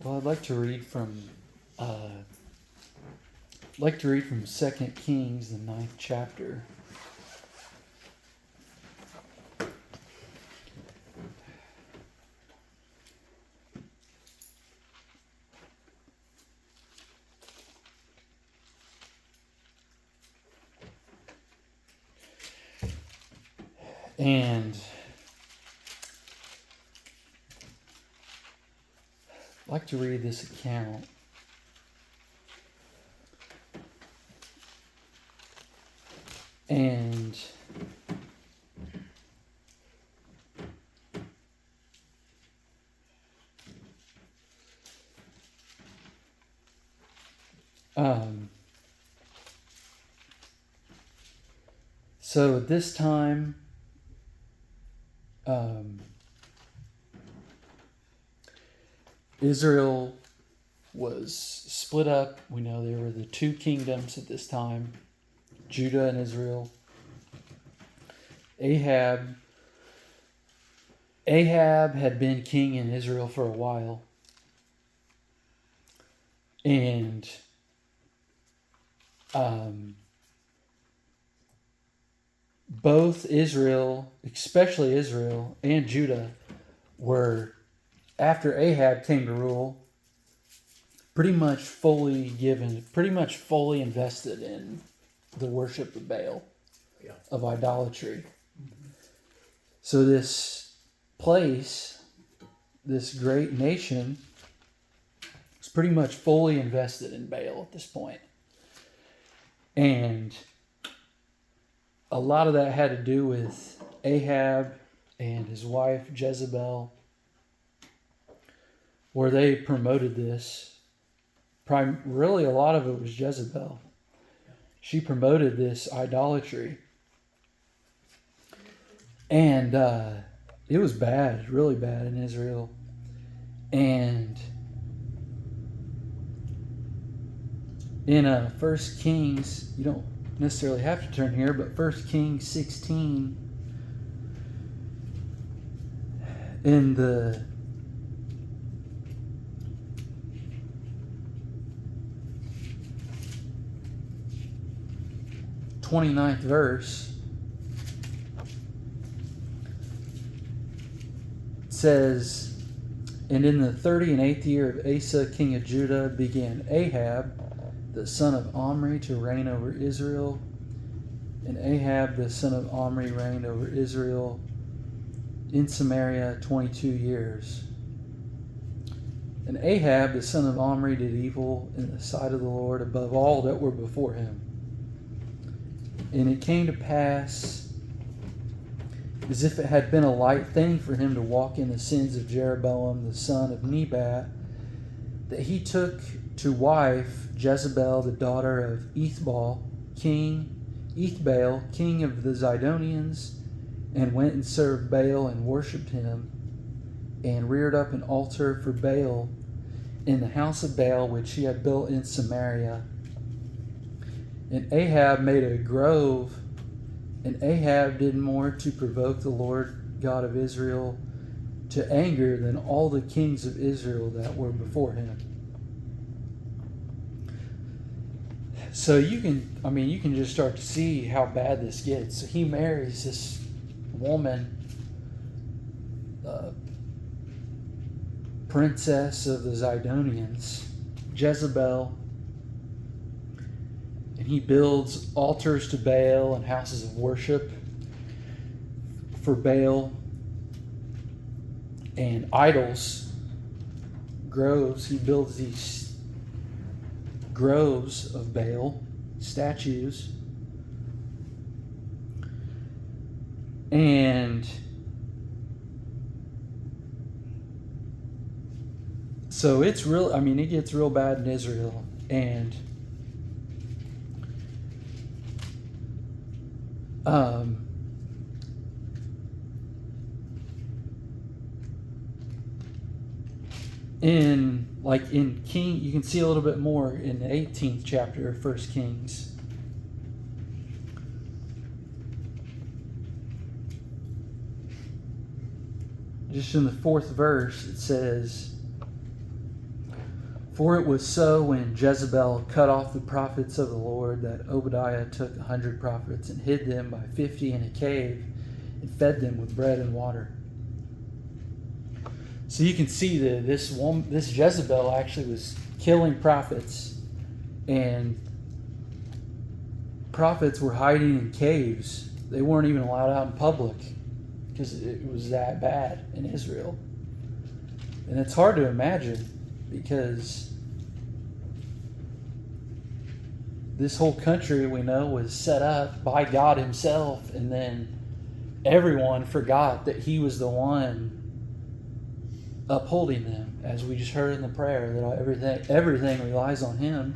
Well, I'd like to read from 2 Kings, the 9th chapter. And I'd like to read this account. And so at this time, Israel was split up. We know there were the two kingdoms at this time, Judah and Israel. Ahab had been king in Israel for a while. And both Israel, especially Israel and Judah, were, after Ahab came to rule, pretty much fully invested in the worship of Baal, of idolatry. Mm-hmm. So this place, this great nation, is pretty much fully invested in Baal at this point. And a lot of that had to do with Ahab and his wife Jezebel, where they promoted this. Really, a lot of it was Jezebel. She promoted this idolatry. And it was bad, really bad in Israel. And in 1 Kings, you don't necessarily have to turn here, but 1 Kings 16, in the 29th verse, it says, "And in the 38th year of Asa, king of Judah, began Ahab, the son of Omri, to reign over Israel. And Ahab, the son of Omri, reigned over Israel in Samaria 22 years. And Ahab, the son of Omri, did evil in the sight of the Lord above all that were before him. And it came to pass, as if it had been a light thing for him to walk in the sins of Jeroboam, the son of Nebat, that he took to wife Jezebel, the daughter of Ethbaal, king of the Zidonians, and went and served Baal and worshipped him, and reared up an altar for Baal in the house of Baal which he had built in Samaria. And Ahab made a grove, and Ahab did more to provoke the Lord God of Israel to anger than all the kings of Israel that were before him." So you can just start to see how bad this gets. So he marries this woman, princess of the Zidonians, Jezebel, and he builds altars to Baal and houses of worship for Baal and idols, groves. He builds these groves of Baal, statues. And so it gets real bad in Israel. And in King, you can see a little bit more in the 18th chapter of 1 Kings. Just in the 4th verse, it says, For it was so when Jezebel cut off the prophets of the Lord that Obadiah took 100 prophets and hid them by 50 in a cave and fed them with bread and water. So you can see that this Jezebel actually was killing prophets, and prophets were hiding in caves. They weren't even allowed out in public because it was that bad in Israel. And it's hard to imagine because this whole country, we know, was set up by God himself, and then everyone forgot that he was the one upholding them, as we just heard in the prayer, that everything relies on him.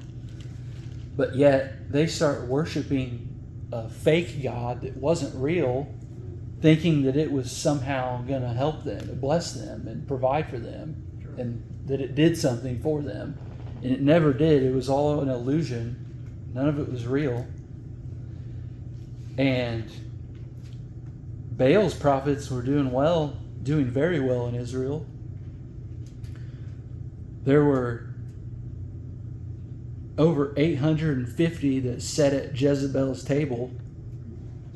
But yet they start worshiping a fake God that wasn't real, thinking that it was somehow going to help them, bless them, and provide for them, and that it did something for them. And it never did. It was all an illusion. None of it was real. And Baal's prophets were doing very well in Israel. There were over 850 that sat at Jezebel's table.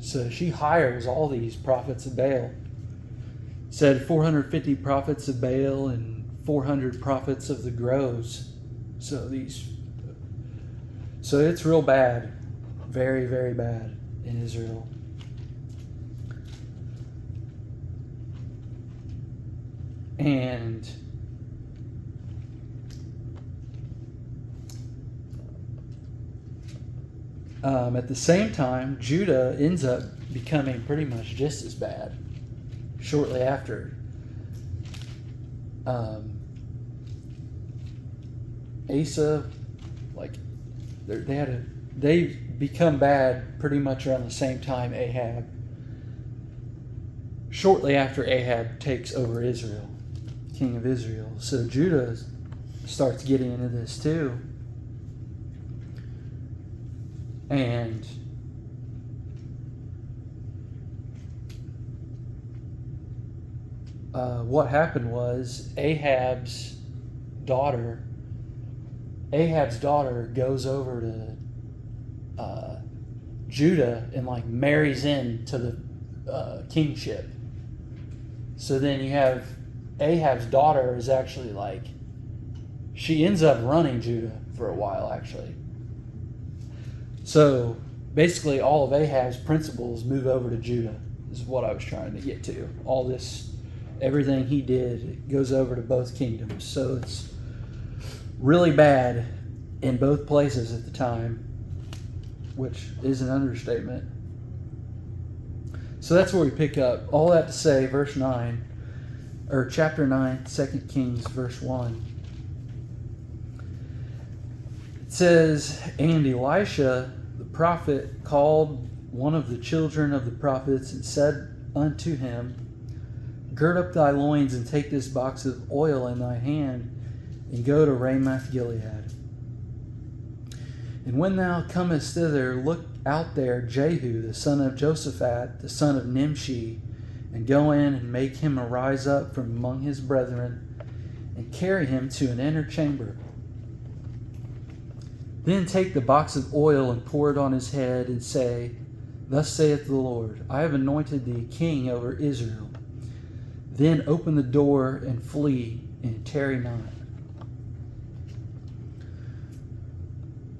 So she hires all these prophets of Baal. Said 450 prophets of Baal and 400 prophets of the groves. So it's real bad. Very, very bad in Israel. And at the same time, Judah ends up becoming pretty much just as bad shortly after. Asa, they become bad pretty much around the same time Ahab. Shortly after Ahab takes over Israel, king of Israel. So Judah starts getting into this too. And what happened was Ahab's daughter goes over to Judah and marries into the kingship. So then you have Ahab's daughter is actually she ends up running Judah for a while actually. So basically all of Ahab's principles move over to Judah, is what I was trying to get to. All this, everything he did goes over to both kingdoms. So it's really bad in both places at the time, which is an understatement. So that's where we pick up. All that to say, verse 9, or chapter 9, 2 Kings, verse 1. It says, "And Elisha the prophet called one of the children of the prophets and said unto him, Gird up thy loins and take this box of oil in thy hand and go to Ramoth Gilead. And when thou comest thither, look out there Jehu the son of Joshaphat, the son of Nimshi, and go in and make him arise up from among his brethren, and carry him to an inner chamber. Then take the box of oil and pour it on his head, and say, Thus saith the Lord, I have anointed thee king over Israel. Then open the door and flee, and tarry not."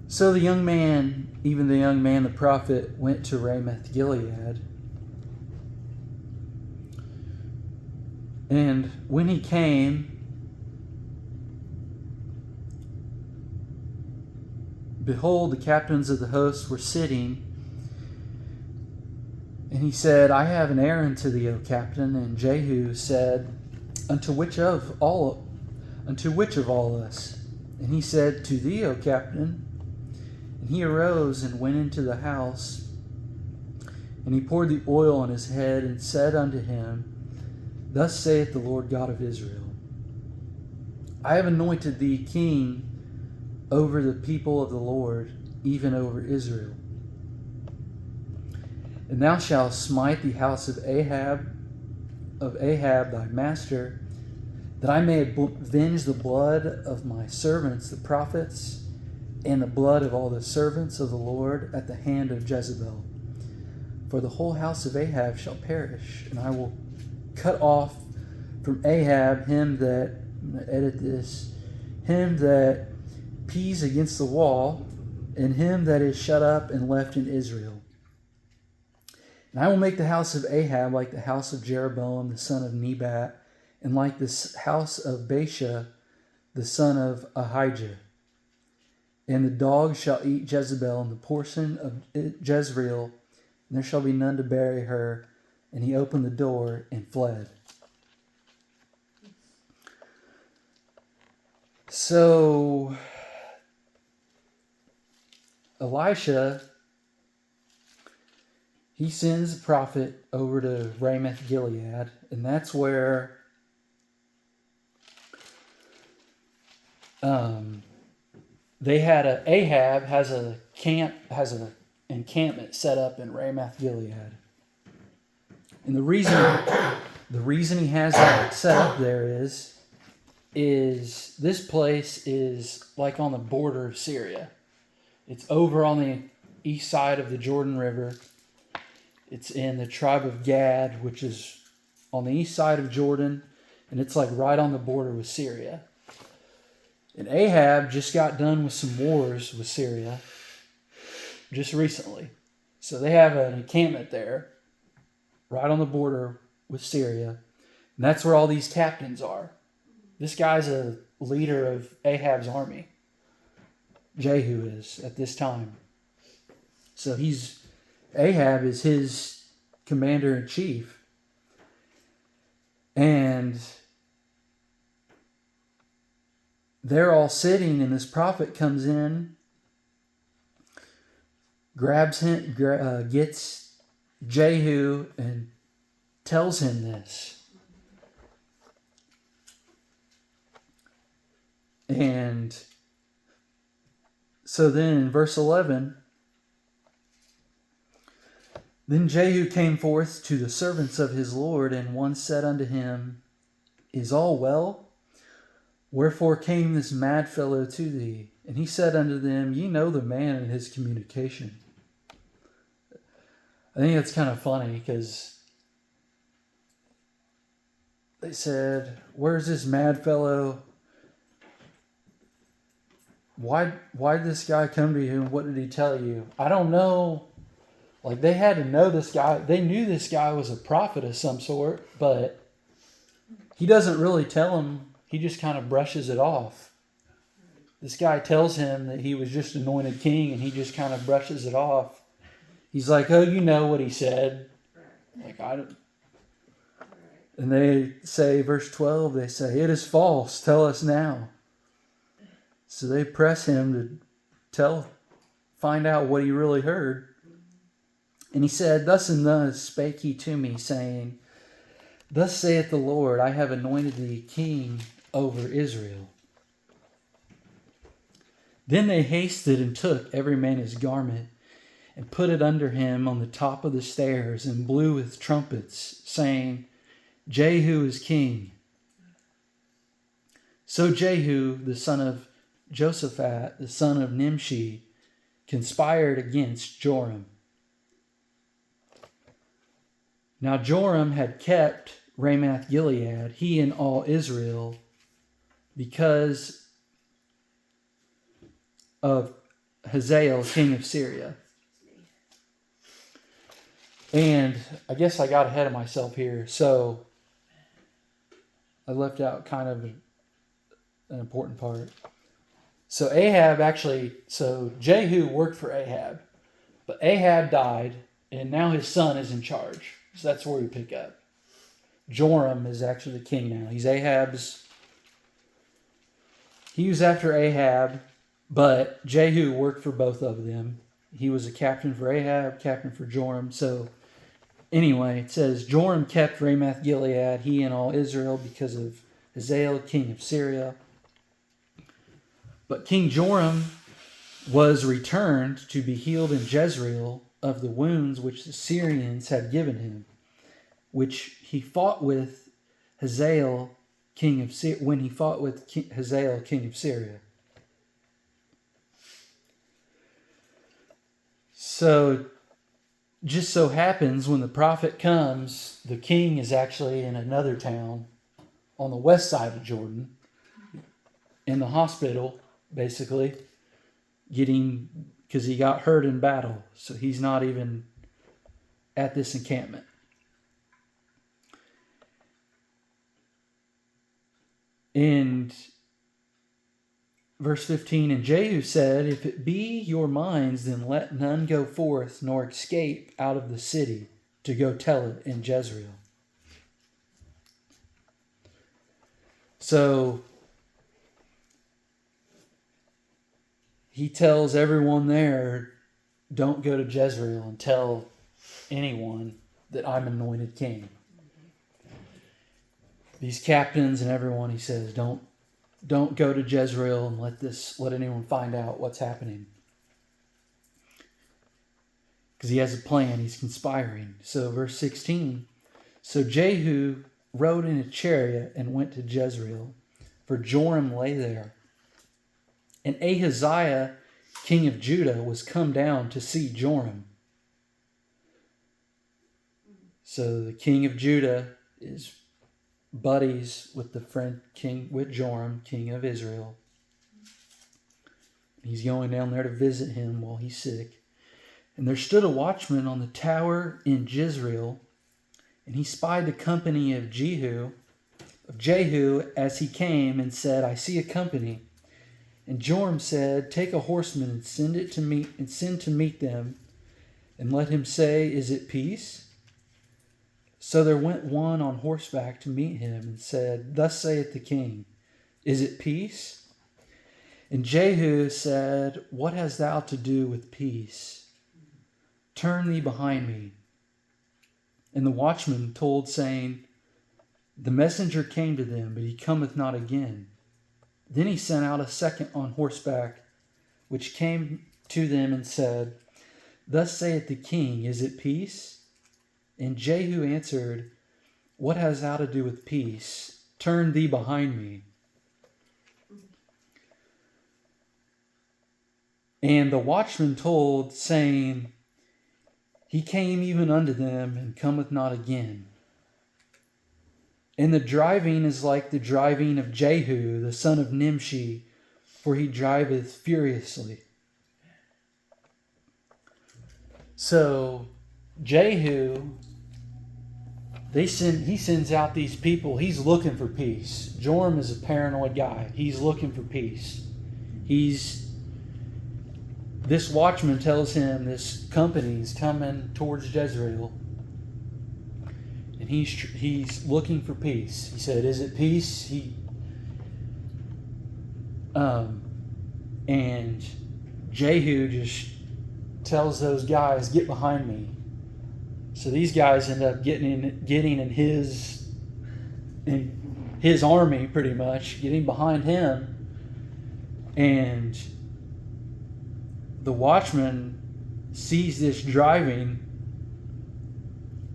So the young man, even the young man the prophet, went to Ramoth Gilead. And when he came, behold, the captains of the hosts were sitting. And he said, I have an errand to thee, O captain. And Jehu said, Unto which of all us? And he said, To thee, O captain. And he arose and went into the house. And he poured the oil on his head and said unto him, Thus saith the Lord God of Israel, I have anointed thee king over the people of the Lord, even over Israel. And thou shalt smite the house of Ahab thy master, that I may avenge the blood of my servants, the prophets, and the blood of all the servants of the Lord at the hand of Jezebel. For the whole house of Ahab shall perish, and I will cut off from Ahab him that, I'm going to edit this, him that pees against the wall, and him that is shut up and left in Israel. And I will make the house of Ahab like the house of Jeroboam the son of Nebat, and like the house of Baasha the son of Ahijah. And the dogs shall eat Jezebel in the portion of Jezreel, and there shall be none to bury her. And he opened the door and fled. So Elisha, he sends a prophet over to Ramoth Gilead, and that's where Ahab has an encampment set up in Ramoth Gilead, and the reason he has that set up there is this place is like on the border of Syria. It's over on the east side of the Jordan River. It's in the tribe of Gad, which is on the east side of Jordan, and it's like right on the border with Syria. And Ahab just got done with some wars with Syria just recently. So they have an encampment there, right on the border with Syria. And that's where all these captains are. This guy's a leader of Ahab's army. Jehu is at this time. So Ahab is his commander-in-chief. And they're all sitting, and this prophet comes in, grabs him, gets Jehu, and tells him this. And so then in verse 11, then Jehu came forth to the servants of his Lord, and one said unto him, Is all well? Wherefore came this mad fellow to thee? And he said unto them, Ye know the man and his communication. I think that's kind of funny because they said, Where's this mad fellow? Why did this guy come to you, and what did he tell you? I don't know. Like, they had to know this guy. They knew this guy was a prophet of some sort, but he doesn't really tell them. He just kind of brushes it off. This guy tells him that he was just anointed king, and he just kind of brushes it off. He's like, oh, you know what he said. Like, I don't. And they say, verse 12, they say, It is false. Tell us now. So they press him to find out what he really heard. And he said, Thus and thus spake he to me, saying, Thus saith the Lord, I have anointed thee king over Israel. Then they hasted and took every man his garment, and put it under him on the top of the stairs, and blew with trumpets, saying, Jehu is king. So Jehu, the son of Joshaphat, the son of Nimshi, conspired against Joram. Now Joram had kept Ramoth Gilead, he and all Israel, because of Hazael, king of Syria. And I guess I got ahead of myself here. So I left out kind of an important part. So Jehu worked for Ahab, but Ahab died, and now his son is in charge. So that's where we pick up. Joram is actually the king now. He was after Ahab, but Jehu worked for both of them. He was a captain for Ahab, captain for Joram. So anyway, it says, Joram kept Ramoth Gilead, he and all Israel, because of Hazael, king of Syria. But King Joram was returned to be healed in Jezreel of the wounds which the Syrians had given him, which he fought with Hazael, king of Syria, when he fought with Hazael, king of Syria. So, just so happens when the prophet comes, the king is actually in another town on the west side of Jordan, in the hospital, basically, because he got hurt in battle. So he's not even at this encampment. And verse 15, and Jehu said, if it be your minds, then let none go forth, nor escape out of the city to go tell it in Jezreel. So he tells everyone there, don't go to Jezreel and tell anyone that I'm anointed king. These captains and everyone, he says, don't go to Jezreel and let anyone find out what's happening. Because he has a plan. He's conspiring. So verse 16. So Jehu rode in a chariot and went to Jezreel, for Joram lay there. And Ahaziah, king of Judah, was come down to see Joram. So the king of Judah is buddies with with Joram, king of Israel. He's going down there to visit him while he's sick. And there stood a watchman on the tower in Jezreel, and he spied the company of Jehu as he came, and said, I see a company. And Joram said, take a horseman and send to meet them, and let him say, is it peace? So there went one on horseback to meet him, and said, thus saith the king, is it peace? And Jehu said, what hast thou to do with peace? Turn thee behind me. And the watchman told, saying, the messenger came to them, but he cometh not again. Then he sent out a second on horseback, which came to them and said, thus saith the king, is it peace? And Jehu answered, what hast thou to do with peace? Turn thee behind me. And the watchman told, saying, he came even unto them, and cometh not again. And the driving is like the driving of Jehu, the son of Nimshi, for he driveth furiously. So Jehu, he sends out these people. He's looking for peace. Joram is a paranoid guy. He's looking for peace. This watchman tells him this company is coming towards Jezreel, and he's looking for peace. He said, "Is it peace?" And Jehu just tells those guys, "Get behind me." So these guys end up getting in his army, pretty much, getting behind him. And the watchman sees this driving.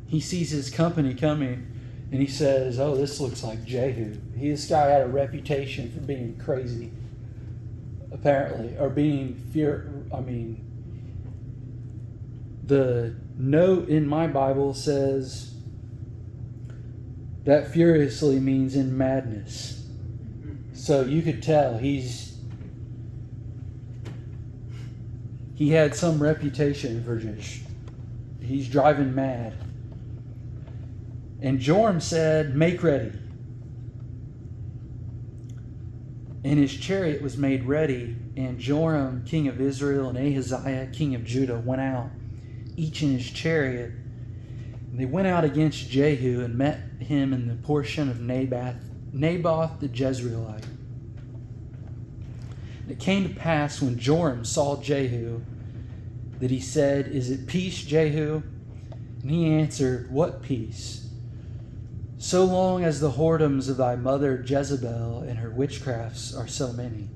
He sees his company coming, and he says, "Oh, this looks like Jehu." This guy had a reputation for being crazy, apparently, or being the note in my Bible says that furiously means in madness. So you could tell he had some reputation for he's driving mad. And Joram said, "Make ready." And his chariot was made ready, and Joram, king of Israel, and Ahaziah, king of Judah, went out, each in his chariot. And they went out against Jehu and met him in the portion of Naboth the Jezreelite. And it came to pass when Joram saw Jehu that he said, "Is it peace, Jehu?" And he answered, "What peace? So long as the whoredoms of thy mother Jezebel and her witchcrafts are so many."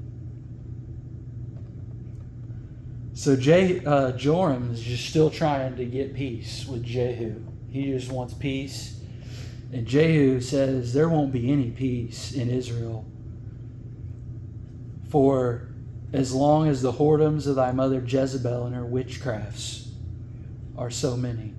So Joram is just still trying to get peace with Jehu. He just wants peace. And Jehu says, there won't be any peace in Israel, for as long as the whoredoms of thy mother Jezebel and her witchcrafts are so many.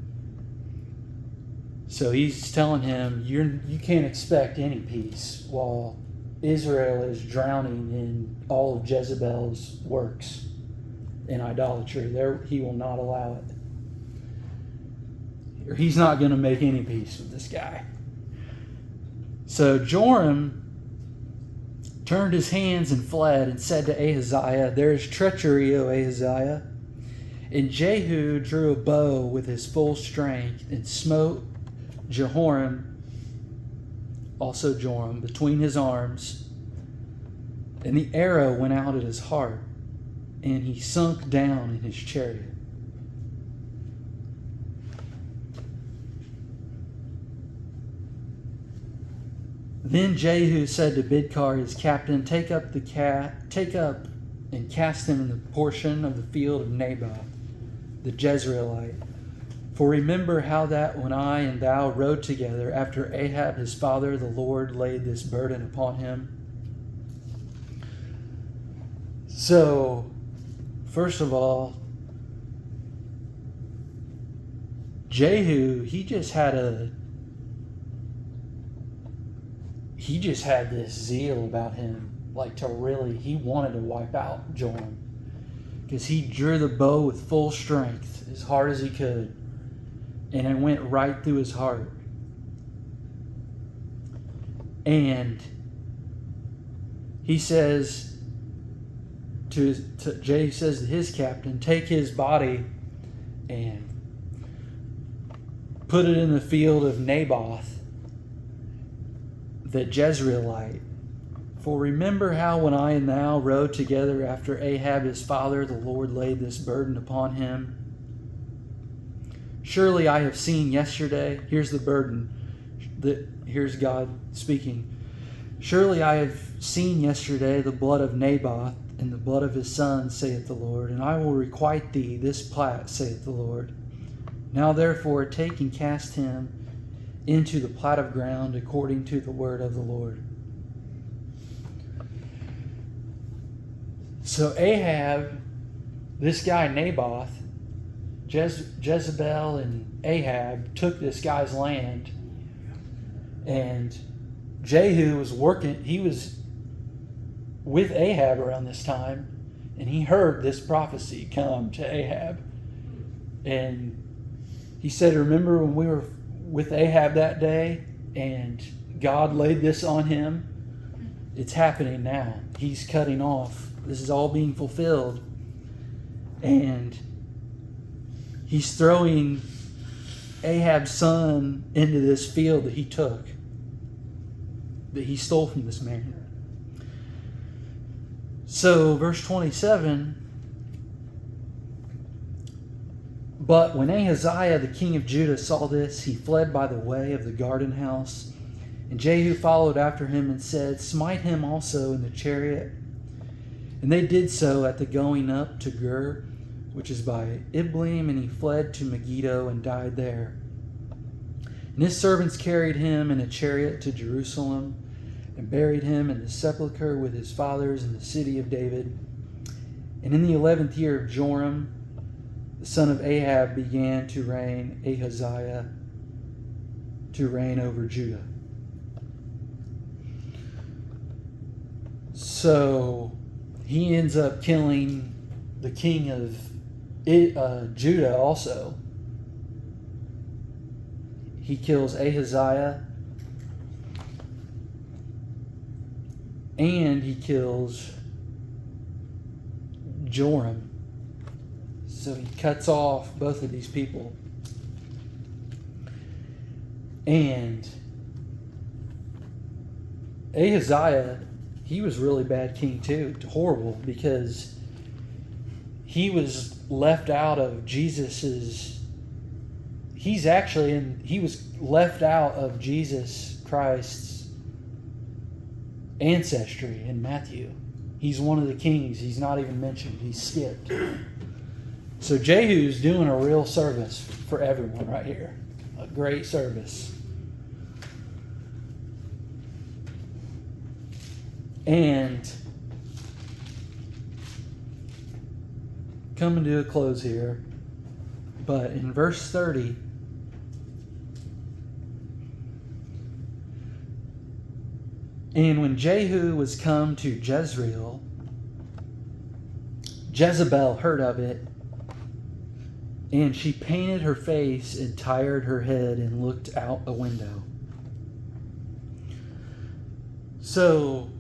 So he's telling him, you can't expect any peace while Israel is drowning in all of Jezebel's works in idolatry. He will not allow it. He's not going to make any peace with this guy. So Joram turned his hands and fled and said to Ahaziah, there is treachery, O Ahaziah. And Jehu drew a bow with his full strength and smote Jehoram, also Joram, between his arms. And the arrow went out at his heart, and he sunk down in his chariot. Then Jehu said to Bidkar, his captain, take up and cast him in the portion of the field of Naboth, the Jezreelite. For remember how that when I and thou rode together after Ahab his father, the Lord laid this burden upon him. So, first of all, Jehu, he just had this zeal about him, he wanted to wipe out Joram, because he drew the bow with full strength, as hard as he could, and it went right through his heart. And he says Jehu says to his captain, take his body and put it in the field of Naboth, the Jezreelite. For remember how when I and thou rode together after Ahab his father, the Lord laid this burden upon him. Surely I have seen yesterday, here's the burden, here's God speaking. Surely I have seen yesterday the blood of Naboth and the blood of his sons, saith the Lord, and I will requite thee this plat, saith the Lord. Now therefore take and cast him into the plat of ground according to the word of the Lord. So Ahab, this guy Naboth, Jezebel and Ahab took this guy's land, and Jehu was working, he was with Ahab around this time, and he heard this prophecy come to Ahab. And he said, remember when we were with Ahab that day and God laid this on him? It's happening now. He's cutting off. This is all being fulfilled. And he's throwing Ahab's son into this field that he took, that he stole from this man. So, verse 27, but when Ahaziah, the king of Judah, saw this, he fled by the way of the garden house. And Jehu followed after him and said, smite him also in the chariot. And they did so at the going up to Gur, which is by Ibleam, and he fled to Megiddo and died there. And his servants carried him in a chariot to Jerusalem and buried him in the sepulchre with his fathers in the city of David. And in the 11th year of Joram, the son of Ahab, began to reign Ahaziah to reign over Judah. So he ends up killing the king of Judah also. He kills Ahaziah, and he kills Joram. So he cuts off both of these people. And Ahaziah, he was really bad king too, horrible, because he was left out of Jesus's. He was left out of Jesus Christ's ancestry in Matthew. He's one of the kings. He's not even mentioned. He's skipped. So Jehu's doing a real service for everyone right here. A great service. And coming to a close here, but in verse 30, and when Jehu was come to Jezreel, Jezebel heard of it, and she painted her face and tired her head and looked out a window. So,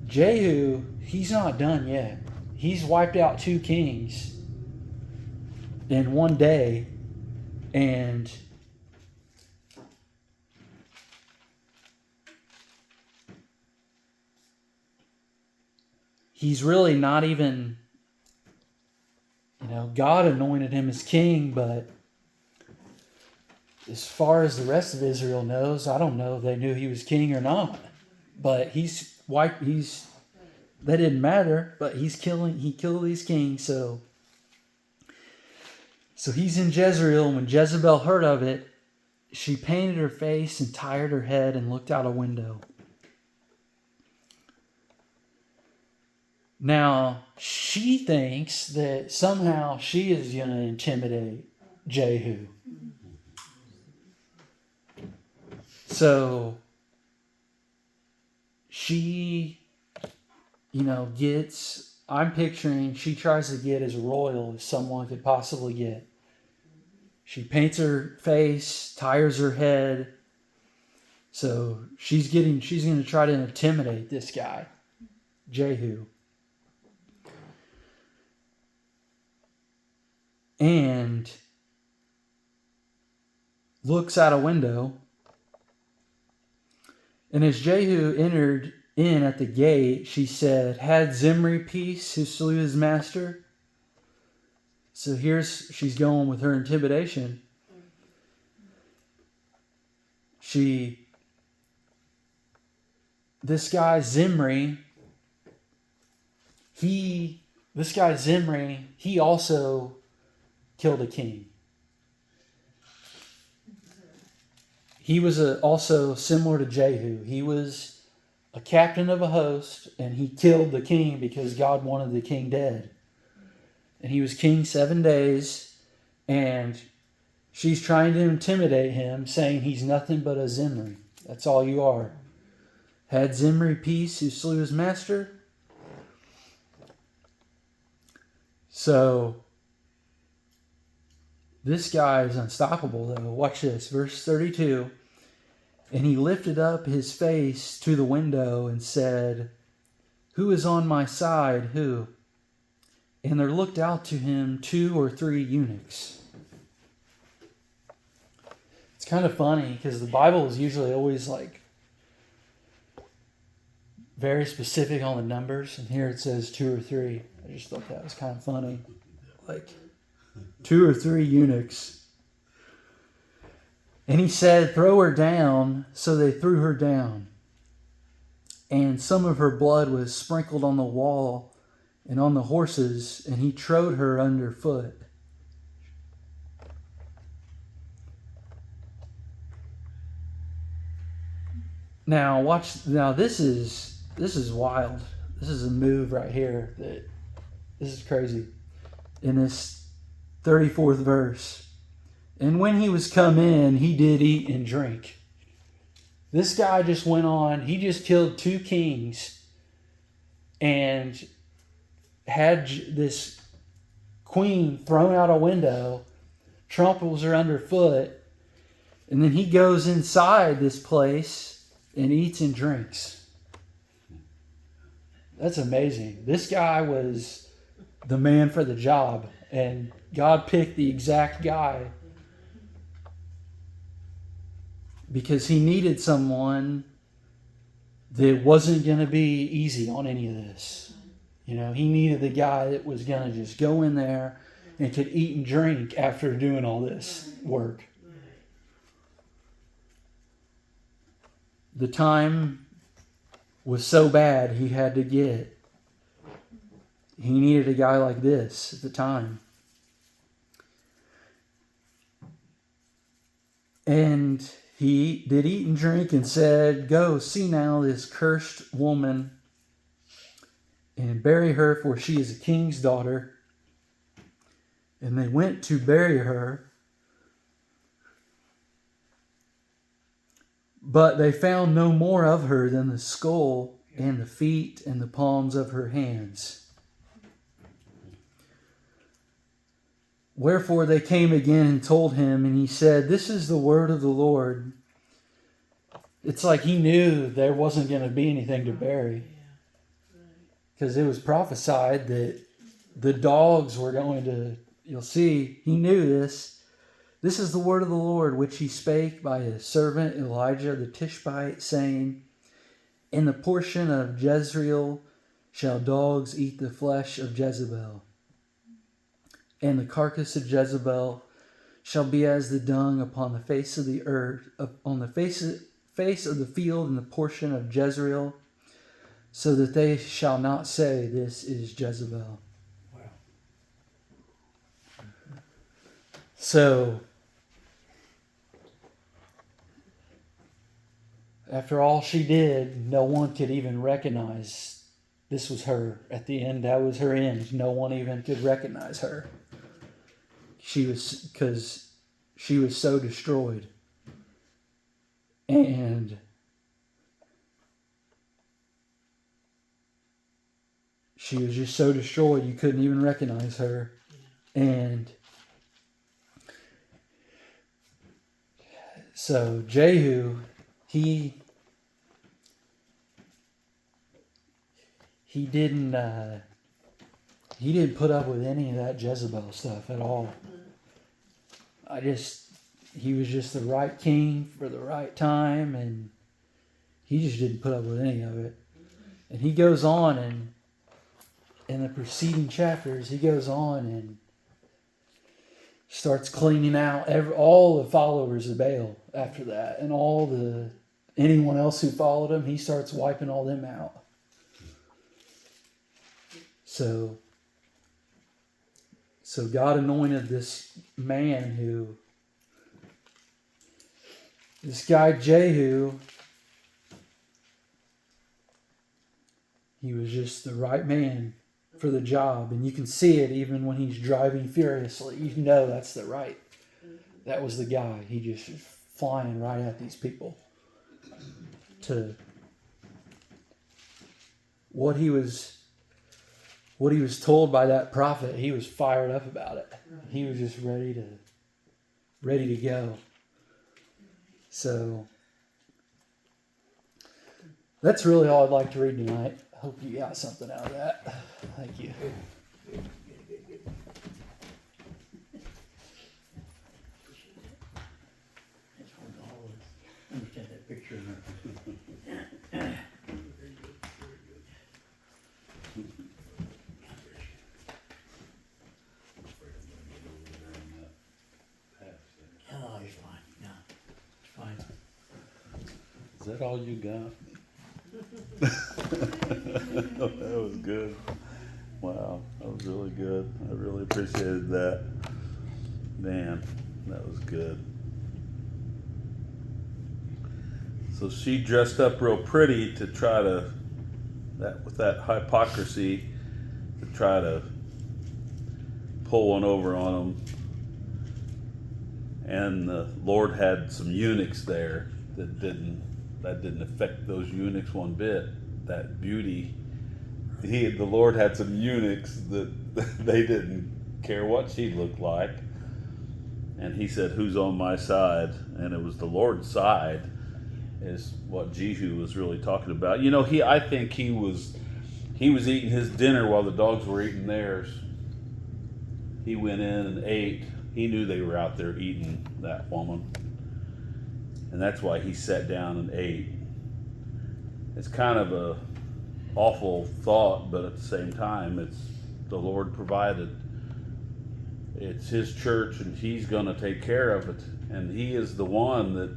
Jehu, he's not done yet. He's wiped out 2 kings in one day, and he's really not even, God anointed him as king, but as far as the rest of Israel knows, I don't know if they knew he was king or not. But that didn't matter, but he killed these kings, so he's in Jezreel. When Jezebel heard of it, she painted her face and tired her head and looked out a window. Now, she thinks that somehow she is going to intimidate Jehu. So, she, she tries to get as royal as someone could possibly get. She paints her face, tires her head. So, she's going to try to intimidate this guy, Jehu. And looks out a window. And as Jehu entered in at the gate, she said, "Had Zimri peace who slew his master?" So she's going with her intimidation. This guy Zimri, he also killed a king. He was also similar to Jehu. He was a captain of a host, and he killed the king because God wanted the king dead. And he was king 7 days, and she's trying to intimidate him, saying he's nothing but a Zimri. That's all you are. Had Zimri peace who slew his master? So, this guy is unstoppable, though. Watch this, verse 32. And he lifted up his face to the window and said, "Who is on my side? Who?" And there looked out to him 2 or 3 eunuchs. It's kind of funny because the Bible is usually always very specific on the numbers, and here it says 2 or 3. I just thought that was kind of funny. 2 or 3 eunuchs. And he said, "Throw her down." So they threw her down. And some of her blood was sprinkled on the wall and on the horses, and he trode her underfoot. Now watch. Now this is wild. This is a move right here. This is crazy. In this 34th verse. And when he was come in, he did eat and drink. This guy just went on. He just killed 2 kings and had this queen thrown out a window, tramples her underfoot, and then he goes inside this place and eats and drinks. That's amazing. This guy was the man for the job, and God picked the exact guy because he needed someone that wasn't going to be easy on any of this. He needed the guy that was going to just go in there and could eat and drink after doing all this work. The time was so bad he needed a guy like this at the time. And He did eat and drink and said, "Go, see now this cursed woman, and bury her, for she is a king's daughter." And they went to bury her. But they found no more of her than the skull and the feet and the palms of her hands. Wherefore they came again and told him, and he said, "This is the word of the Lord." It's like he knew there wasn't going to be anything to bury. Because it was prophesied that the dogs were going to, you'll see, he knew this. "This is the word of the Lord, which he spake by his servant Elijah the Tishbite, saying, In the portion of Jezreel shall dogs eat the flesh of Jezebel, and the carcass of Jezebel shall be as the dung upon the face of the earth, on the face of the field in the portion of Jezreel, so that they shall not say, This is Jezebel." Wow. So, after all she did, no one could even recognize this was her. At the end, that was her end. No one even could recognize her. Because she was so destroyed. And she was just so destroyed you couldn't even recognize her. And so Jehu, he didn't put up with any of that Jezebel stuff at all. He was just the right king for the right time, and he just didn't put up with any of it. And he goes on, and in the preceding chapters, he goes on and starts cleaning out all the followers of Baal after that, and anyone else who followed him, he starts wiping all them out. So God anointed this man this guy Jehu, he was just the right man for the job. And you can see it even when he's driving furiously. You know that was the guy. He just was flying right at these people. To what he was told by that prophet, he was fired up about it. He was just ready to go. So that's really all I'd like to read tonight. I hope you got something out of that. Thank you. It's hard to always understand that picture in there. Oh, he's fine. No, it's fine. Is that all you got? That was good. Wow, that was really good. I really appreciated that. Man, that was good. So she dressed up real pretty to try to, with that hypocrisy, to try to pull one over on them. And the Lord had some eunuchs there that didn't affect those eunuchs one bit. That beauty, the Lord had some eunuchs that they didn't care what she looked like. And he said, "Who's on my side?" And it was the Lord's side, is what Jehu was really talking about. You know, I think he was eating his dinner while the dogs were eating theirs. He went in and ate. He knew they were out there eating that woman. And that's why he sat down and ate. It's kind of a awful thought, but at the same time, it's the Lord provided. It's his church, and he's going to take care of it. And he is the one that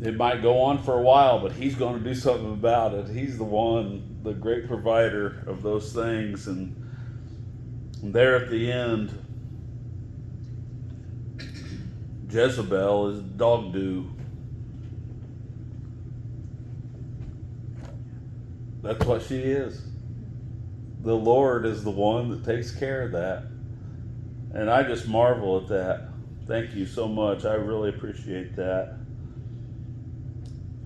it might go on for a while, but he's going to do something about it. He's the one, the great provider of those things. And there at the end, Jezebel is dog do. That's what she is. The Lord is the one that takes care of that. And I just marvel at that. Thank you so much. I really appreciate that.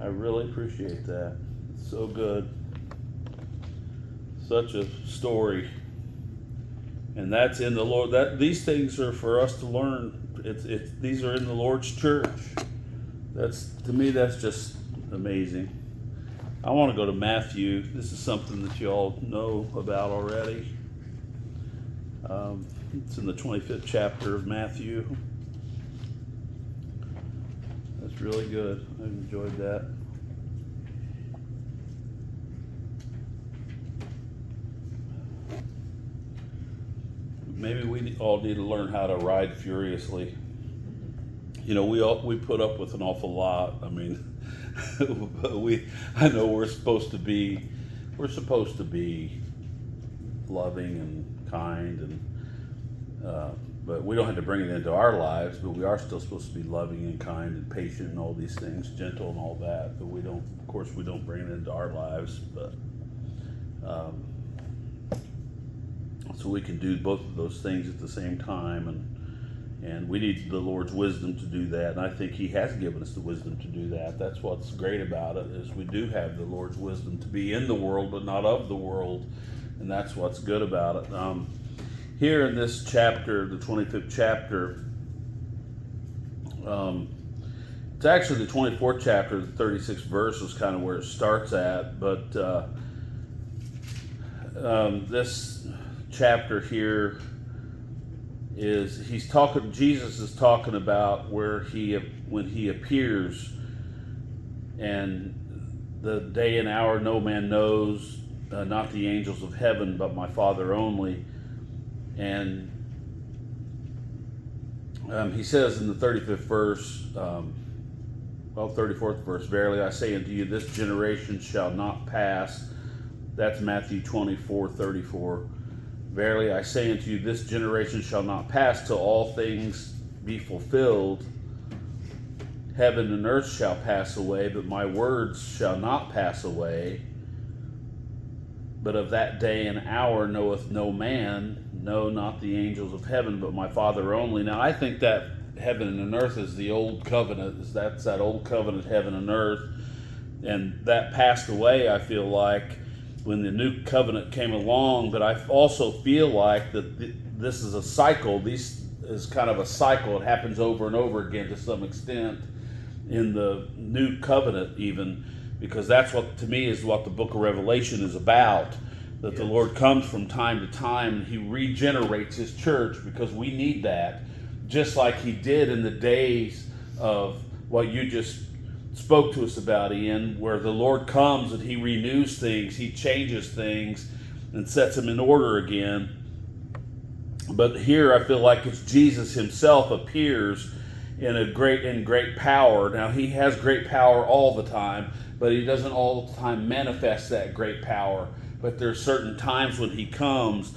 I really appreciate that. It's so good. Such a story. And that's in the Lord. These things are for us to learn. These are in the Lord's church. To me, that's just amazing. I want to go to Matthew. This is something that you all know about already. It's in the 25th chapter of Matthew. That's really good. I enjoyed that. Maybe we all need to learn how to ride furiously. You know, we put up with an awful lot. I mean, I know we're supposed to be loving and kind, and but we don't have to bring it into our lives. But we are still supposed to be loving and kind and patient and all these things, gentle and all that. But we don't bring it into our lives. But so we can do both of those things at the same time, and we need the Lord's wisdom to do that. And I think He has given us the wisdom to do that. That's what's great about it, is we do have the Lord's wisdom to be in the world but not of the world, and that's what's good about it. Here in this chapter, the 25th chapter, it's actually the 24th chapter, the 36th verse is kind of where it starts at, but this chapter here Jesus is talking about when he appears, and the day and hour no man knows, not the angels of heaven, but my Father only. And he says in the 35th verse, 34th verse, verily I say unto you, this generation shall not pass. That's Matthew 24:34. Verily I say unto you, this generation shall not pass till all things be fulfilled. Heaven and earth shall pass away, but my words shall not pass away. But of that day and hour knoweth no man, no, not the angels of heaven, but my Father only. Now I think that heaven and earth is the old covenant. That's that old covenant, heaven and earth. And that passed away, I feel like, when the new covenant came along. But I also feel like that this is a cycle. This is kind of a cycle. It happens over and over again to some extent in the new covenant, even, because that's what, to me, is what the book of Revelation is about. That the Lord comes from time to time and He regenerates His church, because we need that, just like He did in the days of what you just spoke to us about, Ian, where the Lord comes and He renews things, He changes things and sets them in order again. But here I feel like it's Jesus Himself appears in great power. Now He has great power all the time, but He doesn't all the time manifest that great power. But there's certain times when He comes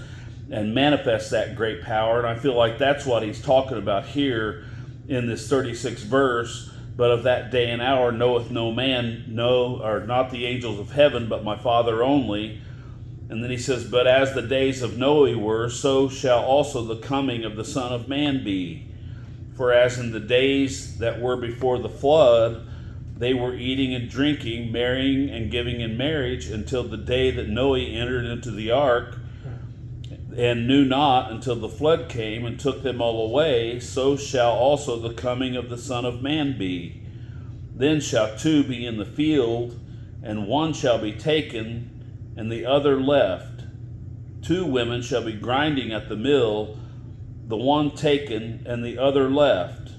and manifests that great power, and I feel like that's what He's talking about here in this 36th verse. But of that day and hour knoweth no man, no, or not the angels of heaven, but my Father only. And then He says, but as the days of Noah were, so shall also the coming of the Son of Man be. For as in the days that were before the flood, they were eating and drinking, marrying and giving in marriage, until the day that Noah entered into the ark, and knew not until the flood came and took them all away, so shall also the coming of the Son of Man be. Then shall two be in the field, and one shall be taken, and the other left. Two women shall be grinding at the mill, the one taken, and the other left.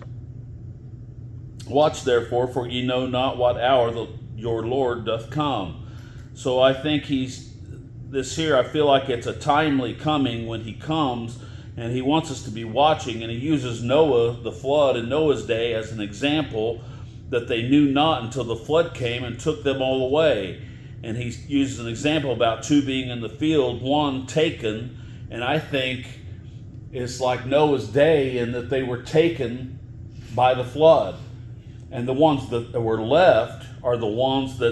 Watch therefore, for ye know not what hour your Lord doth come. So I think this here, I feel like it's a timely coming when He comes, and He wants us to be watching, and He uses Noah, the flood in Noah's day, as an example, that they knew not until the flood came and took them all away. And He uses an example about two being in the field, one taken, and I think it's like Noah's day in that they were taken by the flood. And the ones that were left are the ones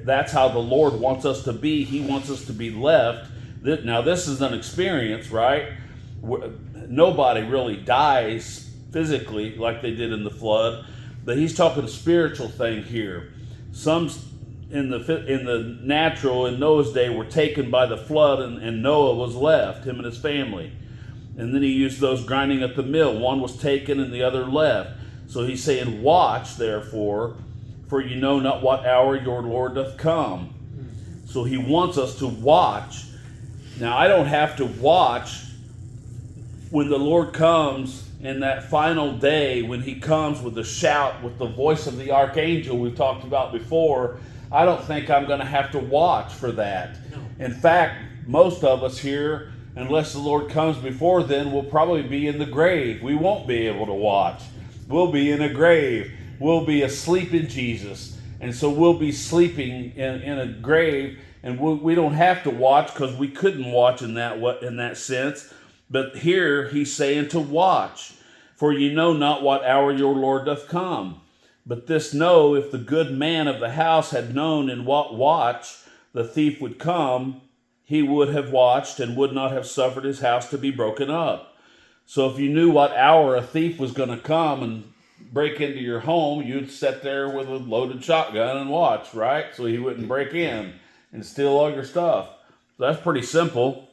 that's how the Lord wants us to be. He wants us to be left. Now, this is an experience, right? Nobody really dies physically like they did in the flood, but he's talking a spiritual thing here. Some in the natural in Noah's day were taken by the flood, and Noah was left, him and his family. And then he used those grinding at the mill. One was taken and the other left. So he's saying, watch, therefore, for you know not what hour your Lord doth come. So he wants us to watch. Now, I don't have to watch when the Lord comes in that final day, when he comes with a shout, with the voice of the archangel we've talked about before. I don't think I'm going to have to watch for that. No. In fact, most of us here, unless the Lord comes before then, will probably be in the grave. We won't be able to watch. We'll be in a grave. We'll be asleep in Jesus. And so we'll be sleeping in a grave, and we don't have to watch because we couldn't watch in that sense. But here he's saying to watch, for you know not what hour your Lord doth come. But this know, if the good man of the house had known in what watch the thief would come, he would have watched and would not have suffered his house to be broken up. So if you knew what hour a thief was going to come and break into your home, you'd sit there with a loaded shotgun and watch, right? So he wouldn't break in and steal all your stuff. So that's pretty simple.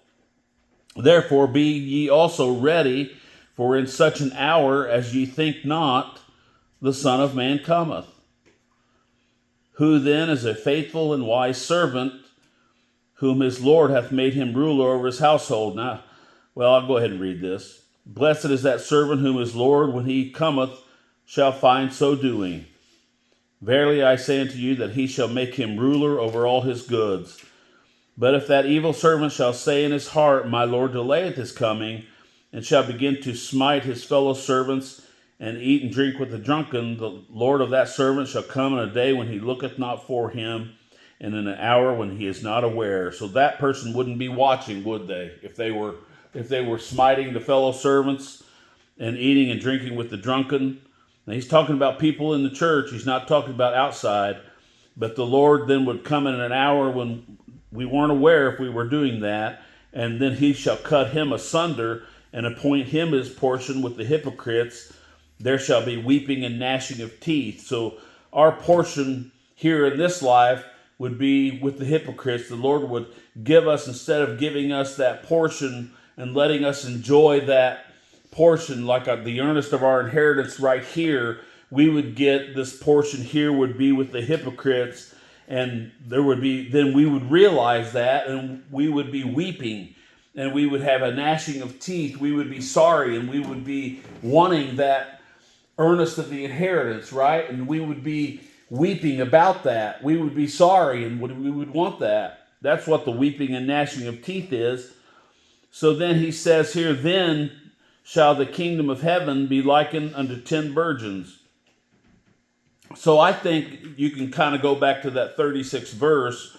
Therefore be ye also ready, for in such an hour as ye think not, the Son of Man cometh. Who then is a faithful and wise servant, whom his Lord hath made him ruler over his household? Now, well, I'll go ahead and read this. Blessed is that servant whom his Lord, when he cometh, shall find so doing. Verily I say unto you, that he shall make him ruler over all his goods. But if that evil servant shall say in his heart, my Lord delayeth his coming, and shall begin to smite his fellow servants, and eat and drink with the drunken, the Lord of that servant shall come in a day when he looketh not for him, and in an hour when he is not aware. So that person wouldn't be watching, would they? If they were smiting the fellow servants and eating and drinking with the drunken. Now he's talking about people in the church. He's not talking about outside. But the Lord then would come in an hour when we weren't aware if we were doing that, and then he shall cut him asunder and appoint him his portion with the hypocrites. There shall be weeping and gnashing of teeth. So our portion here in this life would be with the hypocrites. The Lord would give us, instead of giving us that portion and letting us enjoy that portion like the earnest of our inheritance right here, we would get this portion here would be with the hypocrites, and then we would realize that, and we would be weeping, and we would have a gnashing of teeth. We would be sorry, and we would be wanting that earnest of the inheritance, right? And we would be weeping about that. We would be sorry, and we would want that. That's what the weeping and gnashing of teeth is. So then he says here, then shall the kingdom of heaven be likened unto 10 virgins. So I think you can kind of go back to that 36th verse.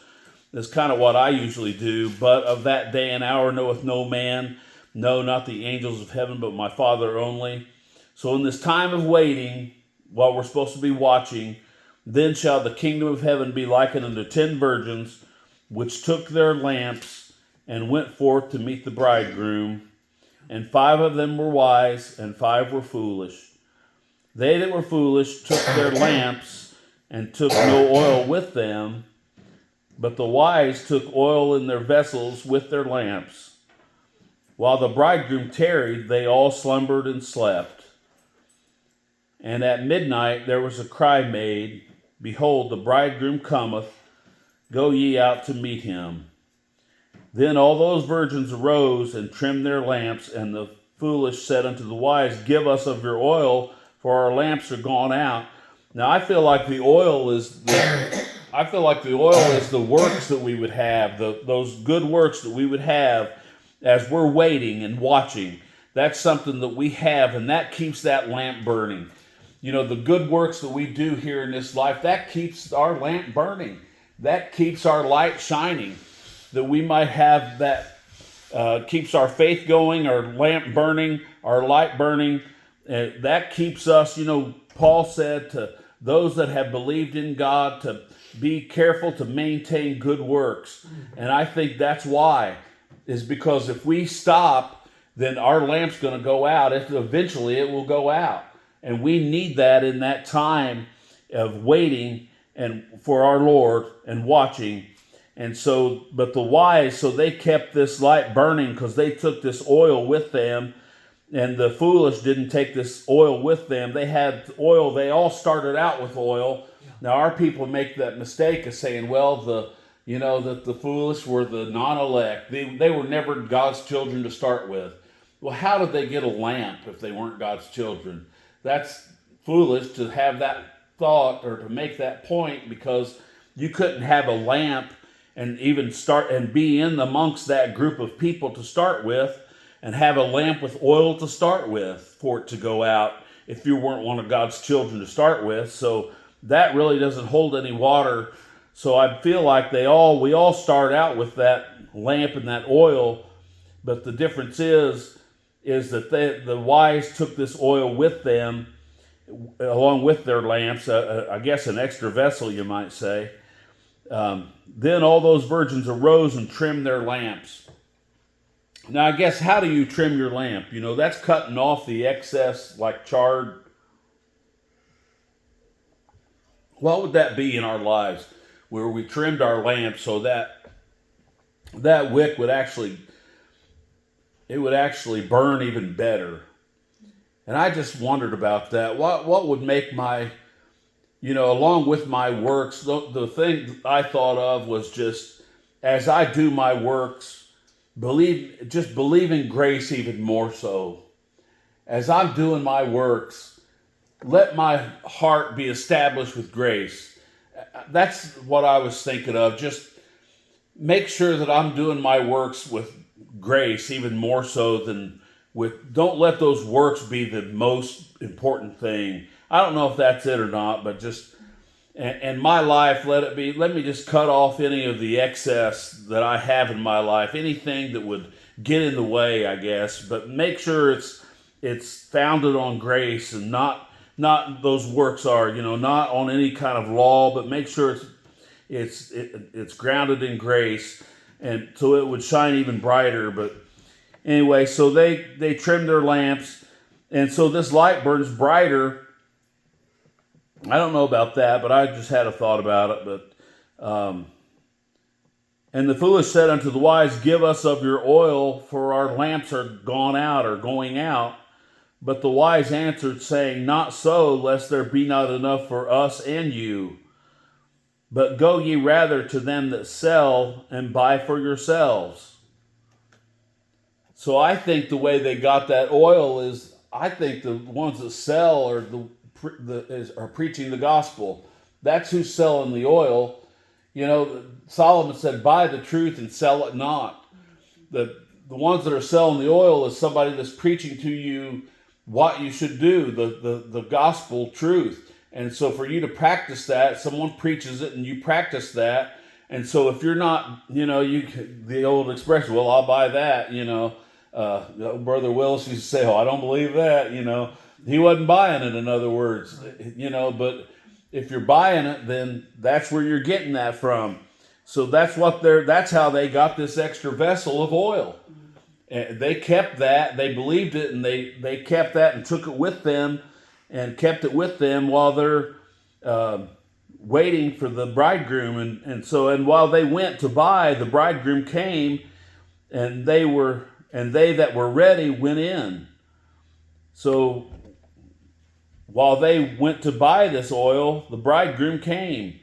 That's kind of what I usually do. But of that day and hour knoweth no man, no, not the angels of heaven, but my Father only. So in this time of waiting, while we're supposed to be watching, then shall the kingdom of heaven be likened unto 10 virgins, which took their lamps and went forth to meet the bridegroom. And 5 of them were wise, and 5 were foolish. They that were foolish took their lamps, and took no oil with them. But the wise took oil in their vessels with their lamps. While the bridegroom tarried, they all slumbered and slept. And at midnight there was a cry made, Behold, the bridegroom cometh, go ye out to meet him. Then all those virgins arose and trimmed their lamps, and the foolish said unto the wise, Give us of your oil, for our lamps are gone out. Now I feel like the oil is the works that we would have, those good works that we would have as we're waiting and watching. That's something that we have, and that keeps that lamp burning. You know, the good works that we do here in this life, that keeps our lamp burning. That keeps our light shining. That we might have that, keeps our faith going, our lamp burning, our light burning. That keeps us, Paul said to those that have believed in God to be careful to maintain good works. And I think that's why, is because if we stop, then our lamp's going to go out. Eventually it will go out. And we need that in that time of waiting and for our Lord and watching. And so, but the wise, so they kept this light burning because they took this oil with them, and the foolish didn't take this oil with them. They had oil. They all started out with oil. Now our people make that mistake of saying, well, that the foolish were the non-elect. They were never God's children to start with. Well, how did they get a lamp if they weren't God's children? That's foolish to have that thought or to make that point, because you couldn't have a lamp and even start and be in amongst that group of people to start with and have a lamp with oil to start with for it to go out if you weren't one of God's children to start with. So that really doesn't hold any water. So I feel like we all start out with that lamp and that oil, but the difference is that the wise took this oil with them along with their lamps, I guess an extra vessel, you might say. Then all those virgins arose and trimmed their lamps. Now, I guess, how do you trim your lamp? That's cutting off the excess, like charred. What would that be in our lives where we trimmed our lamp so that wick would actually burn even better? And I just wondered about that. What would make my, along with my works, the thing I thought of was just, as I do my works, believe in grace even more so. As I'm doing my works, let my heart be established with grace. That's what I was thinking of. Just make sure that I'm doing my works with grace even more so than don't let those works be the most important thing. I don't know if that's it or not, but just, and my life, let me just cut off any of the excess that I have in my life, anything that would get in the way, I guess, but make sure it's founded on grace and not those works are, not on any kind of law, but make sure it's grounded in grace, and so it would shine even brighter. But anyway, so they trimmed their lamps, and so this light burns brighter. I don't know about that, but I just had a thought about it. But and the foolish said unto the wise, give us of your oil, for our lamps are gone out or going out. But the wise answered, saying, not so, lest there be not enough for us and you. But go ye rather to them that sell, and buy for yourselves. So I think the way they got that oil is, I think the ones that sell are preaching the gospel. That's who's selling the oil. Solomon said, buy the truth and sell it not. The ones that are selling the oil is somebody that's preaching to you what you should do, the gospel truth. And so for you to practice that, someone preaches it and you practice that. And so if you're not, the old expression, well, I'll buy that, Brother Willis used to say, oh, I don't believe that, he wasn't buying it, in other words, but if you're buying it, then that's where you're getting that from. So that's how they got this extra vessel of oil. And they kept that, they believed it, and they kept that and took it with them and kept it with them while they're waiting for the bridegroom. And while they went to buy, the bridegroom came, and they that were ready went in. So while they went to buy this oil, the bridegroom came,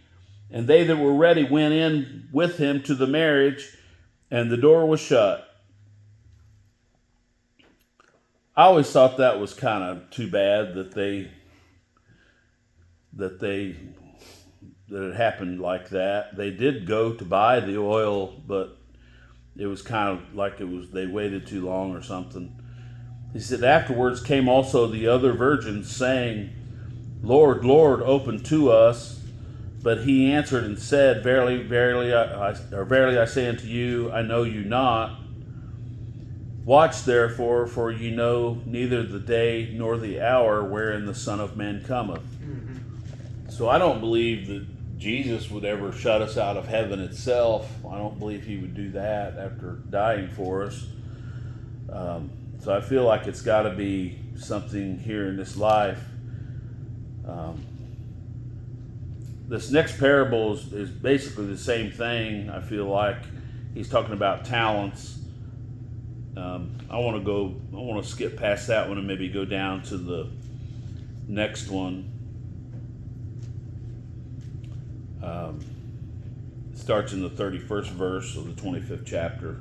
and they that were ready went in with him to the marriage, and the door was shut. I always thought that was kind of too bad that it happened like that. They did go to buy the oil, but it was kind of like they waited too long or something. He said, afterwards came also the other virgins, saying, Lord, Lord, open to us. But he answered and said, Verily, verily, I say unto you, I know you not. Watch therefore, for ye know neither the day nor the hour wherein the Son of Man cometh. So I don't believe that Jesus would ever shut us out of heaven itself. I don't believe he would do that after dying for us. So I feel like it's got to be something here in this life. This next parable is basically the same thing. I feel like he's talking about talents. I want to skip past that one and maybe go down to the next one. It starts in the 31st verse of the 25th chapter.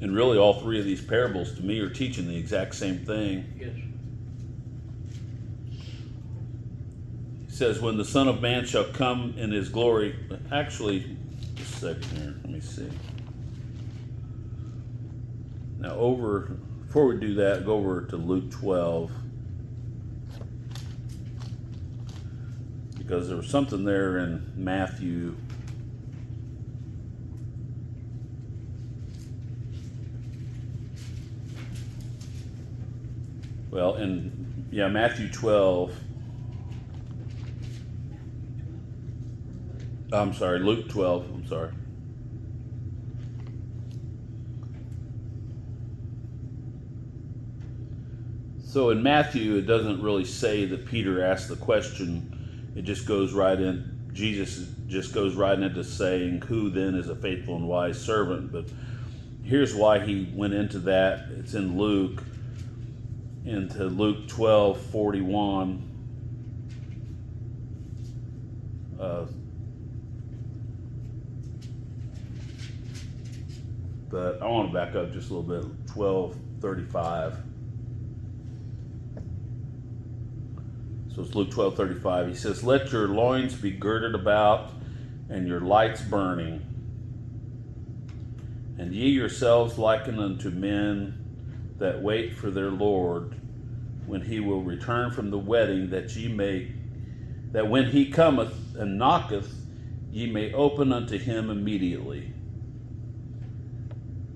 And really all three of these parables to me are teaching the exact same thing. Yes. It says, when the Son of Man shall come in his glory. Actually, just a second here. Let me see. Now before we do that, go over to Luke 12. Because there was something there in Matthew. Well, Matthew 12. I'm sorry, Luke 12. I'm sorry. So in Matthew, it doesn't really say that Peter asked the question. It just goes right in. Jesus just goes right into saying, who then is a faithful and wise servant? But here's why he went into that. It's in Luke. Into Luke 12:41. But I want to back up just a little bit. 12:35. So it's Luke 12:35. He says, let your loins be girded about and your lights burning. And ye yourselves liken unto men that wait for their Lord, when he will return from the wedding, that when he cometh and knocketh, ye may open unto him immediately.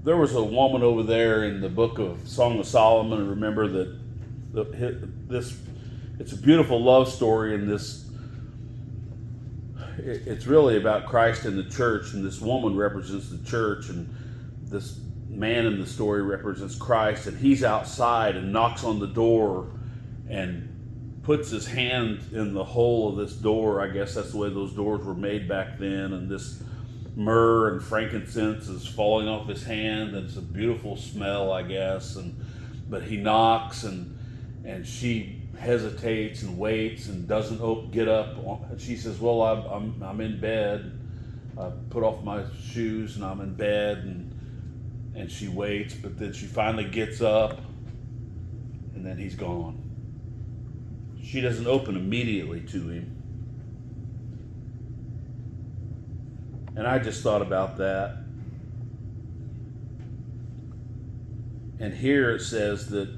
There was a woman over there in the book of Song of Solomon. Remember that it's a beautiful love story, and it's really about Christ and the church, and this woman represents the church, and this man in the story represents Christ, and he's outside and knocks on the door and puts his hand in the hole of this door. I guess that's the way those doors were made back then, and this myrrh and frankincense is falling off his hand, and it's a beautiful smell, I guess. But he knocks, and she hesitates and waits and doesn't get up. She says, well, I'm in bed. I put off my shoes and I'm in bed, and she waits, but then she finally gets up, and then he's gone. She doesn't open immediately to him. And I just thought about that. And here it says that,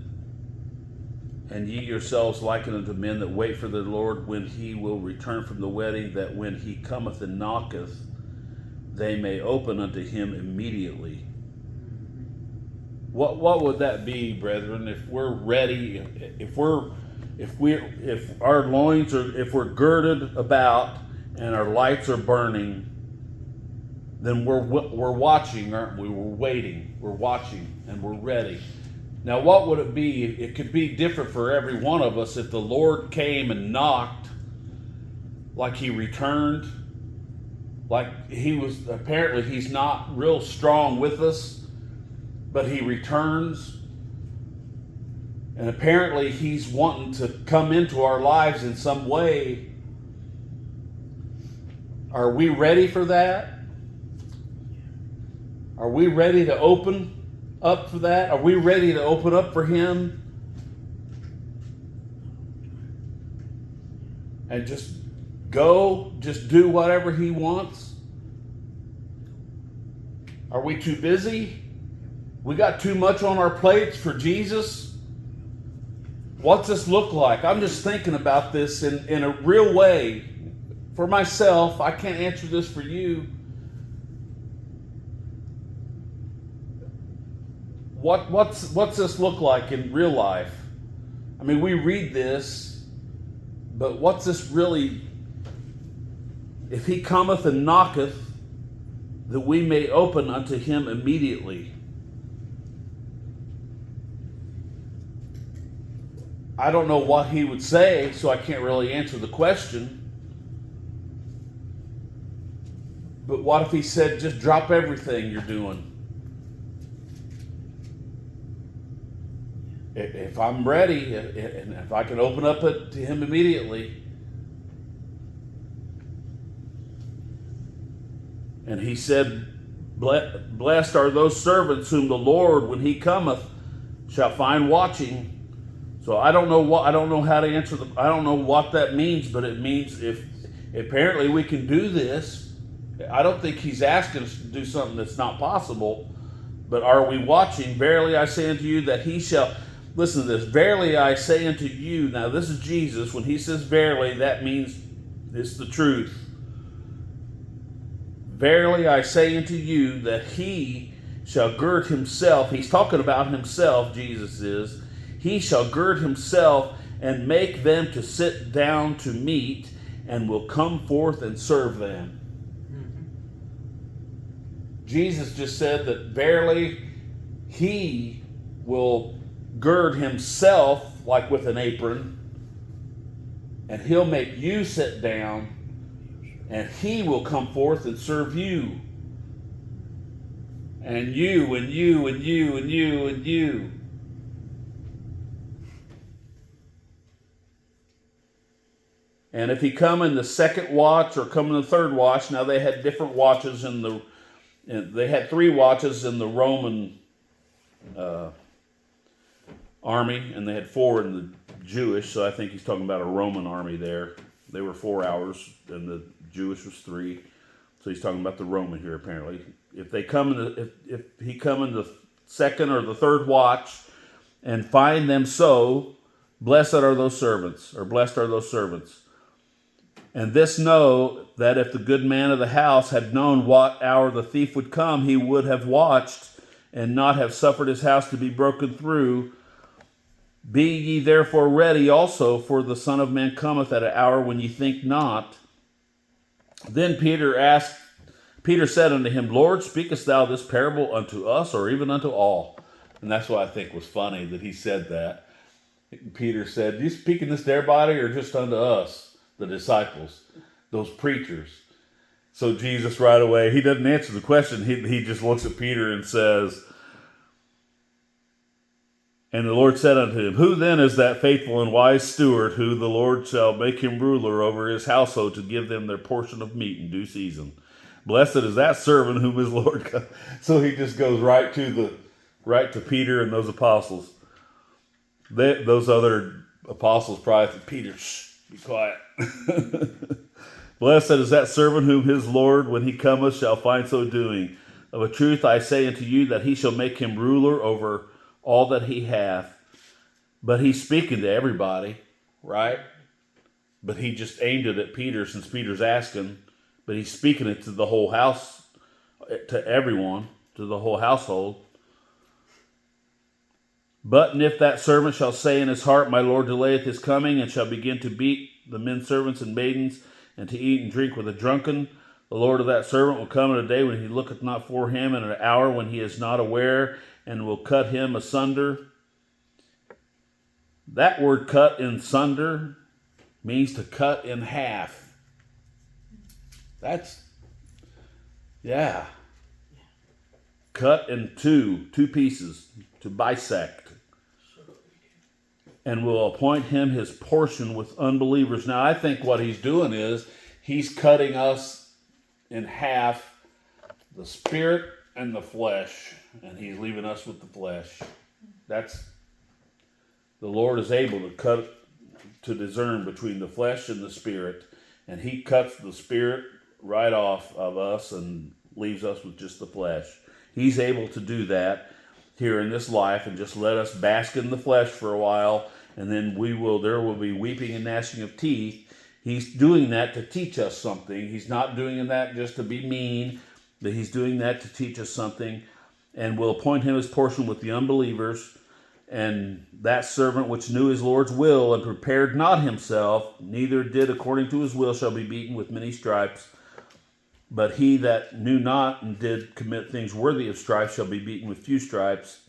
and ye yourselves liken unto men that wait for the Lord, when he will return from the wedding, that when he cometh and knocketh, they may open unto him immediately. What would that be, brethren? If we're ready, if our loins are, if we're girded about and our lights are burning, then we're watching, aren't we? We're waiting, we're watching, and we're ready. Now, what would it be? It could be different for every one of us if the Lord came and knocked, like he returned, like he's not real strong with us, but he returns. And apparently he's wanting to come into our lives in some way. Are we ready for that? Are we ready to open up for that? Are we ready to open up for him? And just do whatever he wants? Are we too busy? We got too much on our plates for Jesus? What's this look like? I'm just thinking about this in a real way. For myself, I can't answer this for you. what's this look like in real life? I mean, we read this, but what's this really? If he cometh and knocketh, that we may open unto him immediately. I don't know what he would say, so I can't really answer the question. But what if he said, just drop everything you're doing? If I'm ready, and if I can open up it to him immediately. And he said, blessed are those servants whom the Lord, when he cometh, shall find watching. So I don't know how to answer I don't know what that means, but it means if apparently we can do this. I don't think he's asking us to do something that's not possible, but are we watching? Verily I say unto you that he shall, listen to this, verily I say unto you, now this is Jesus, when he says verily, that means it's the truth. Verily I say unto you that he shall gird himself, he's talking about himself, Jesus is, he shall gird himself and make them to sit down to meat, and will come forth and serve them. Jesus just said that verily he will gird himself like with an apron, and he'll make you sit down, and he will come forth and serve you. And you, and you, and you, and you, and you. And if he come in the second watch or come in the third watch, now they had different watches they had 3 watches in the Roman army, and they had 4 in the Jewish, so I think he's talking about a Roman army there. They were 4 hours, and the Jewish was 3. So he's talking about the Roman here, apparently. If they come if he come in the second or the third watch and find them so, blessed are those servants. And this know, that if the good man of the house had known what hour the thief would come, he would have watched, and not have suffered his house to be broken through. Be ye therefore ready also, for the Son of Man cometh at an hour when ye think not. Then Peter said unto him, Lord, speakest thou this parable unto us, or even unto all? And that's what I think was funny, that he said that. Peter said, you speaking this to everybody, or just unto us, the disciples, those preachers? So Jesus right away, he doesn't answer the question. He just looks at Peter and says, and the Lord said unto him, who then is that faithful and wise steward, who the Lord shall make him ruler over his household, to give them their portion of meat in due season? Blessed is that servant whom his Lord comes. So he just goes right to Peter and those apostles. Those other apostles probably said, Peter, shh, be quiet. Blessed is that servant whom his Lord, when he cometh, shall find so doing. Of a truth I say unto you, that he shall make him ruler over all that he hath. But he's speaking to everybody, right? But he just aimed it at Peter, since Peter's asking. But he's speaking it to the whole house, to everyone, to the whole household. But and if that servant shall say in his heart, my Lord delayeth his coming, and shall begin to beat the men servants and maidens, and to eat and drink with the drunken, the Lord of that servant will come in a day when he looketh not for him, and an hour when he is not aware, and will cut him asunder. That word cut in sunder means to cut in half. Cut in two pieces, to bisect. And will appoint him his portion with unbelievers. Now, I think what he's doing is he's cutting us in half, the spirit and the flesh, and he's leaving us with the flesh. The Lord is able to discern between the flesh and the spirit, and he cuts the spirit right off of us and leaves us with just the flesh. He's able to do that here in this life and just let us bask in the flesh for a while, and then there will be weeping and gnashing of teeth. He's doing that to teach us something. He's not doing that just to be mean, but he's doing that to teach us something. and will appoint him his portion with the unbelievers. And that servant which knew his Lord's will and prepared not himself, neither did according to his will, shall be beaten with many stripes. But he that knew not and did commit things worthy of stripes shall be beaten with few stripes.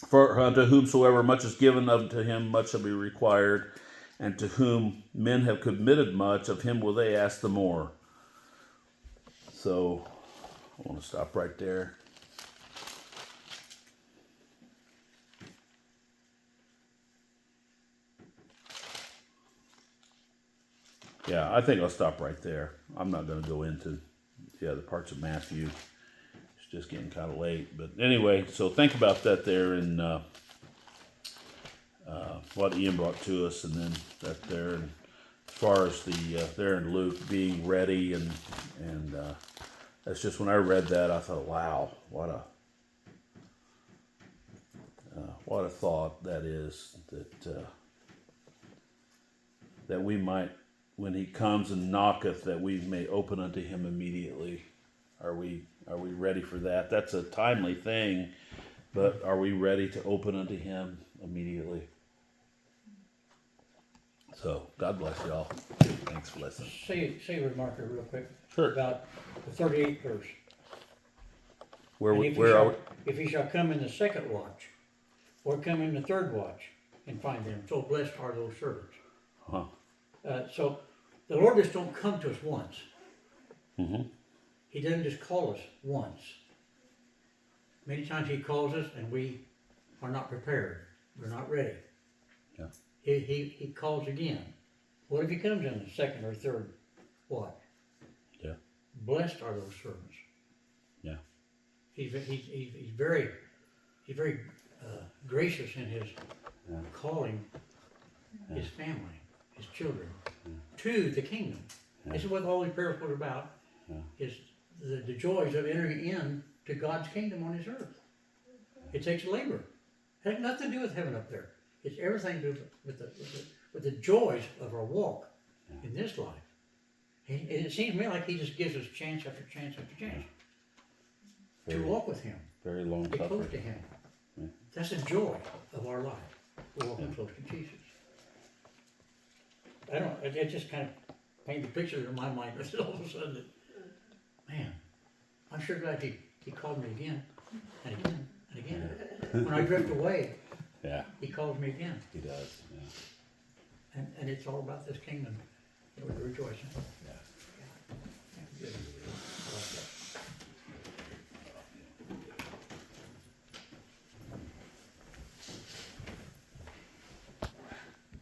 For unto whomsoever much is given, unto him much shall be required. And to whom men have committed much, of him will they ask the more. So, I want to stop right there. Yeah, I think I'll stop right there. I'm not going to go into the other parts of Matthew. It's just getting kind of late. But anyway, so think about that there in what Ian brought to us, and then that there. And as far as the there in Luke being ready, and that's just when I read that, I thought, wow, what a thought that is, that we might, when he comes and knocketh, that we may open unto him immediately. Are we ready for that? That's a timely thing, but are we ready to open unto him immediately? So, God bless y'all. Thanks for listening. Say a remarker real quick. Sure. About the 38th verse. Where And are we? if he shall come in the second watch, or come in the third watch, and find them, so blessed are those servants. Huh. So the Lord just don't come to us once. Mm-hmm. He doesn't just call us once. Many times he calls us and we are not prepared. We're not ready. Yeah. He calls again. What if he comes in the second or third watch? Yeah. Blessed are those servants. Yeah. He's very gracious in his calling his family, his children, to the kingdom. This is what all these parables are about, is the joys of entering in to God's kingdom on his earth. It takes labor. It has nothing to do with heaven up there. It's everything to do with the joys of our walk in this life. And it seems to me like he just gives us chance after chance after chance to walk with him, Very long be close suffering. to him. That's the joy of our life. We're walking close to Jesus. It just kind of painted a picture in my mind. All of a sudden, man, I'm sure glad he called me again and again and again. When I drift away, Yeah, he calls me again. he does. Yeah. And it's all about this kingdom that we rejoice in. Yeah.